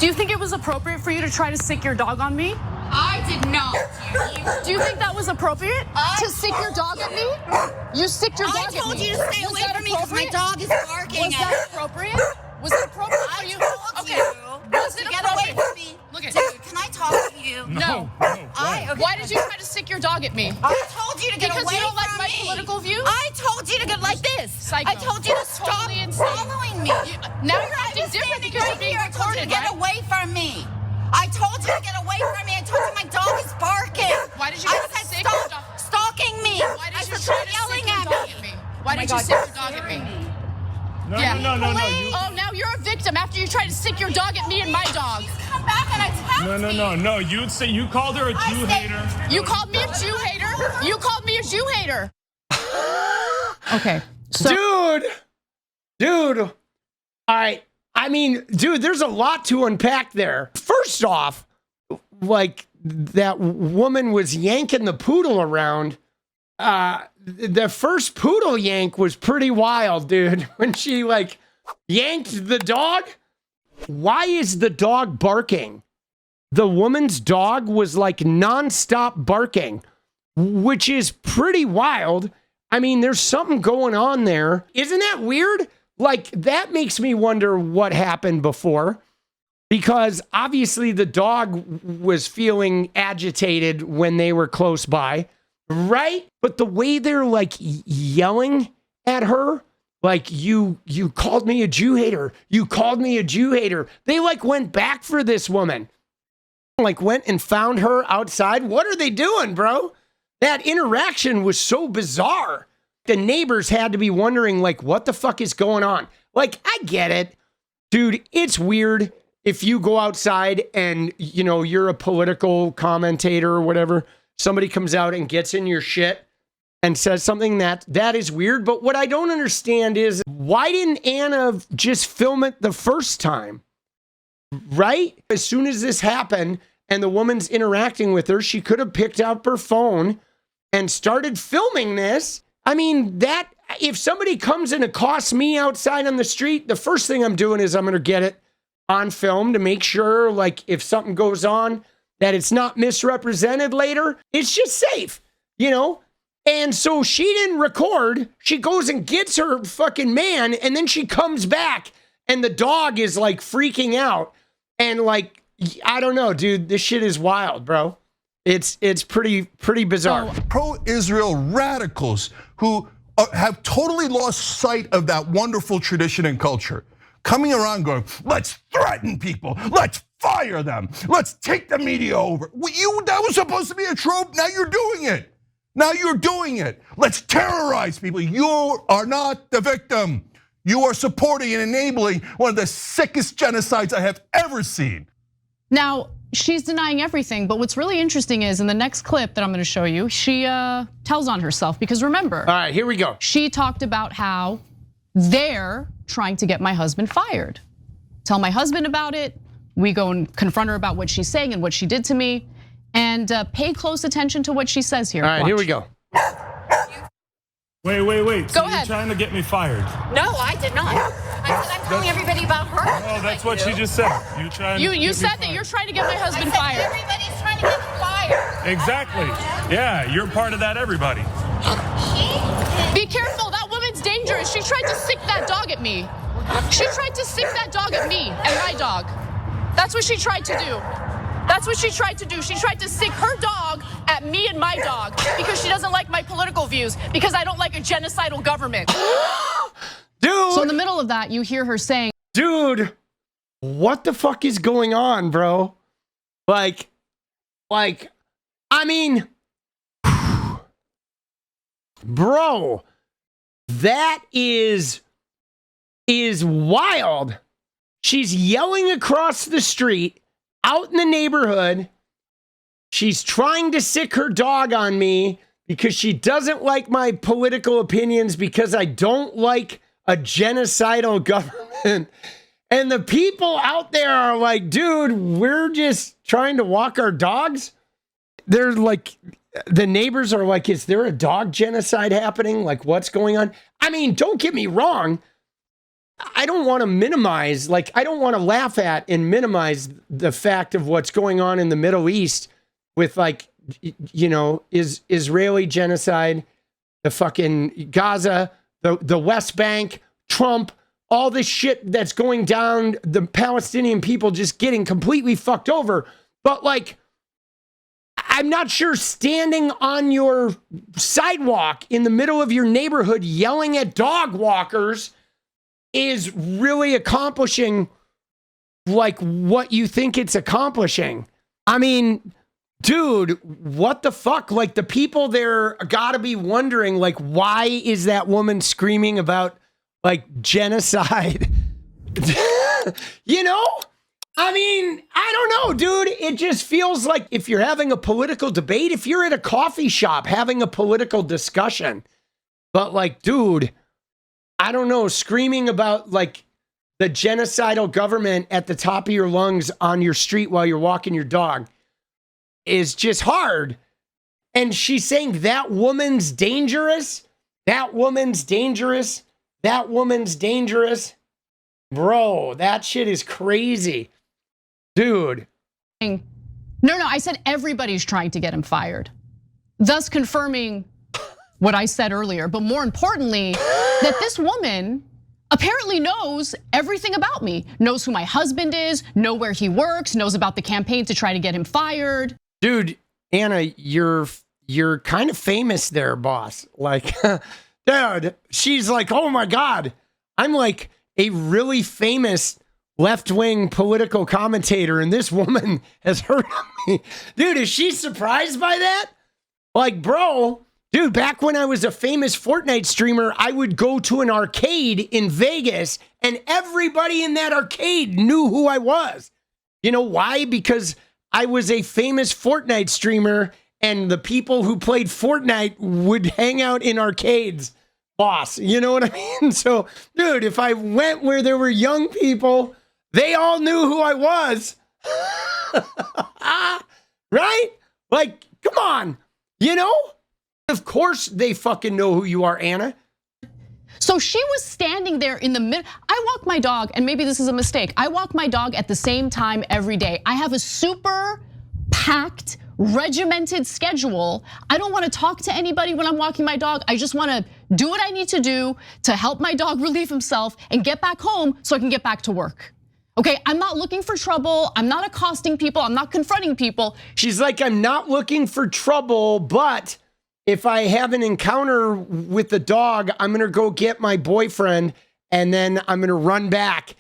Do you think it was appropriate for you to try to sick your dog on me? I did not. Do you think that was appropriate? To sick your dog at me? You sicked your dog at me. I told you to stay away from me because my dog is barking. Was that appropriate? Was it appropriate for you? Was it get away from me. Look at Dude, can I talk to you? No. Why did you try to sick your dog at me? I told you to get away from me. Because you don't like my political views? I told you to get like this. Psycho. I told you to stop following me. Now you're acting different because you're being recorded, I told you to get away from me. I told you to get away from me. I told you my dog is barking. Why did you I said stop stalking me. Why did you try to yelling sick your dog at me? Why did you sick your dog at me? No. Oh, now you're a victim after you tried to sick your dog at me and my dog. Come back and attack me. No. You'd say you called her a Jew hater. You called me a Jew hater? You called me a Jew hater. Okay. So Dude. All right. I mean, dude, there's a lot to unpack there. First off, like, that woman was yanking the poodle around. The first poodle yank was pretty wild, dude. When she, like, yanked the dog. Why is the dog barking? The woman's dog was, like, nonstop barking, which is pretty wild. I mean, there's something going on there. Isn't that weird? Like, that makes me wonder what happened before, because obviously the dog was feeling agitated when they were close by, right? But the way they're, like, yelling at her, like, you called me a Jew hater. You called me a Jew hater. They, like, went back for this woman. Like, went and found her outside. What are they doing, bro? That interaction was so bizarre. The neighbors had to be wondering, like, what the fuck is going on? Like, I get it. Dude, it's weird if you go outside and, you know, you're a political commentator or whatever. Somebody comes out and gets in your shit and says something that is weird. But what I don't understand is, why didn't Anna just film it the first time? Right? As soon as this happened and the woman's interacting with her, she could have picked up her phone and started filming this. I mean, that, if somebody comes and accosts me outside on the street, the first thing I'm doing is I'm going to get it on film to make sure, like, if something goes on, that it's not misrepresented later. It's just safe, you know? And so she didn't record. She goes and gets her fucking man, and then she comes back, and the dog is, like, freaking out. And, like, I don't know, dude. This shit is wild, bro. It's pretty bizarre. Pro-Israel radicals who have totally lost sight of that wonderful tradition and culture, coming around going, let's threaten people, let's fire them, let's take the media over. That was supposed to be a trope, now you're doing it. Let's terrorize people. You are not the victim. You are supporting and enabling one of the sickest genocides I have ever seen. Now, she's denying everything, but what's really interesting is in the next clip that I'm gonna show you, she tells on herself, because remember. All right, here we go. She talked about how they're trying to get my husband fired. Tell my husband about it. We go and confront her about what she's saying and what she did to me. And pay close attention to what she says here. All right, here we go. Wait. Go ahead. You're trying to get me fired? No, I did not. I said I'm telling everybody about her. No, that's what she just said. You said that you're trying to get my husband fired. Everybody's trying to get him fired. Exactly. Yeah, you're part of that, everybody. Be careful, that woman's dangerous. She tried to sick that dog at me. She tried to sick that dog at me and my dog. That's what she tried to do. She tried to sick her dog at me and my dog because she doesn't like my political views, because I don't like a genocidal government. Dude. So in the middle of that, you hear her saying, dude, what the fuck is going on, bro? Like, I mean, bro, that is wild. She's yelling across the street out in the neighborhood. She's trying to sick her dog on me because she doesn't like my political opinions, because I don't like a genocidal government. And the people out there are like, dude, we're just trying to walk our dogs. They're like, the neighbors are like, is there a dog genocide happening? Like, what's going on? I mean, don't get me wrong. I don't want to minimize, like, I don't want to laugh at and minimize the fact of what's going on in the Middle East with, like, you know, is Israeli genocide, the fucking Gaza, the West Bank, Trump, all this shit that's going down, the Palestinian people just getting completely fucked over. But, like, I'm not sure standing on your sidewalk in the middle of your neighborhood yelling at dog walkers is really accomplishing, like, what you think it's accomplishing. I mean, dude, what the fuck? Like, the people there gotta be wondering, like, why is that woman screaming about, like, genocide? You know? I mean, I don't know, dude. It just feels like if you're having a political debate, if you're at a coffee shop having a political discussion, but, like, dude, I don't know, screaming about, like, the genocidal government at the top of your lungs on your street while you're walking your dog is just hard. And she's saying that woman's dangerous. That woman's dangerous. That woman's dangerous. Bro, that shit is crazy. Dude. No, I said everybody's trying to get him fired, thus confirming what I said earlier. But more importantly, that this woman apparently knows everything about me, knows who my husband is, know where he works, knows about the campaign to try to get him fired. Dude, Anna, you're kind of famous there, boss. Like, dude, she's like, oh my God, I'm like a really famous left-wing political commentator, and this woman has heard of me. Dude, is she surprised by that? Like, bro, dude, back when I was a famous Fortnite streamer, I would go to an arcade in Vegas, and everybody in that arcade knew who I was. You know why? Because I was a famous Fortnite streamer, and the people who played Fortnite would hang out in arcades, boss. You know what I mean? So, dude, if I went where there were young people, they all knew who I was. Right? Like, come on. You know? Of course they fucking know who you are, Anna. So she was standing there in the middle. I walk my dog, and maybe this is a mistake. I walk my dog at the same time every day. I have a super packed, regimented schedule. I don't want to talk to anybody when I'm walking my dog. I just want to do what I need to do to help my dog relieve himself and get back home so I can get back to work. Okay, I'm not looking for trouble. I'm not accosting people. I'm not confronting people. She's like, I'm not looking for trouble, but if I have an encounter with the dog, I'm gonna go get my boyfriend, and then I'm gonna run back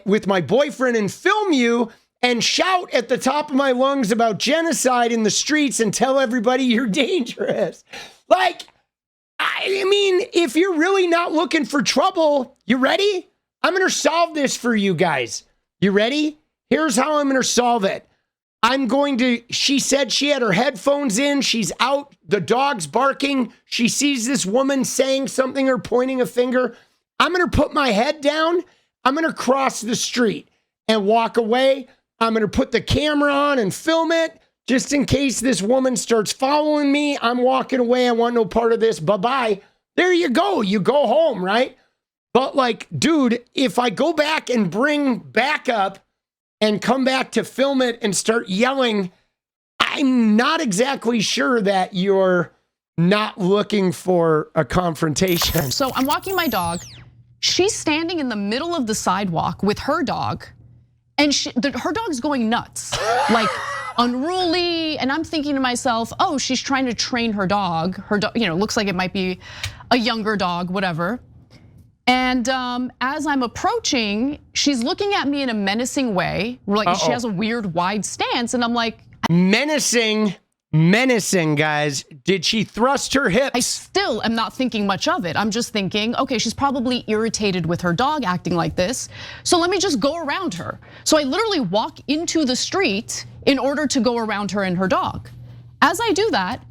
with my boyfriend and film you and shout at the top of my lungs about genocide in the streets and tell everybody you're dangerous. Like, I mean, if you're really not looking for trouble, you ready? I'm gonna solve this for you guys. You ready? Here's how I'm gonna solve it. She said she had her headphones in, she's out, the dog's barking, she sees this woman saying something or pointing a finger. I'm gonna put my head down, I'm gonna cross the street and walk away. I'm gonna put the camera on and film it, just in case this woman starts following me. I'm walking away, I want no part of this, bye-bye. There you go home, right? But, like, dude, if I go back and bring backup and come back to film it and start yelling, I'm not exactly sure that you're not looking for a confrontation. So I'm walking my dog. She's standing in the middle of the sidewalk with her dog, and her dog's going nuts, like unruly. And I'm thinking to myself, oh, she's trying to train her dog. Her dog, you know, looks like it might be a younger dog, whatever. And as I'm approaching, she's looking at me in a menacing way. Like, she has a weird wide stance, and I'm like, menacing, guys. Did she thrust her hips? I still am not thinking much of it. I'm just thinking, okay, she's probably irritated with her dog acting like this, so let me just go around her. So I literally walk into the street in order to go around her and her dog. As I do that,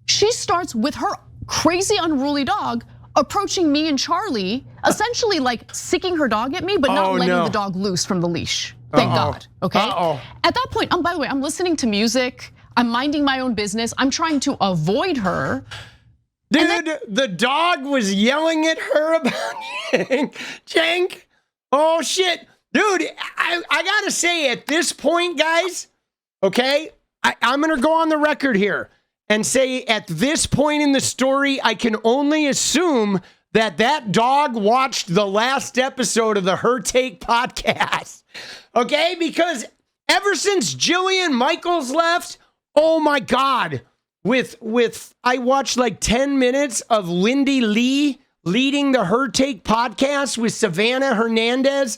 she starts with her crazy unruly dog approaching me and Charlie, essentially like sicking her dog at me, but not letting the dog loose from the leash. Thank God, okay? At that point, by the way, I'm listening to music, I'm minding my own business, I'm trying to avoid her. Dude, the dog was yelling at her about Jank. Oh, shit. Dude, I got to say, at this point, guys, okay, I'm going to go on the record here and say at this point in the story, I can only assume that dog watched the last episode of the Her Take podcast. Okay? Because ever since Jillian Michaels left, oh my God, I watched like 10 minutes of Lindy Lee leading the Her Take podcast with Savannah Hernandez.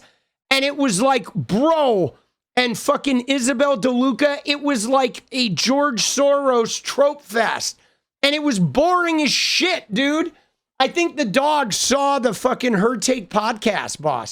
And it was like, bro, and fucking Isabel DeLuca, it was like a George Soros trope fest. And it was boring as shit, dude. I think the dog saw the fucking Her Take podcast, boss.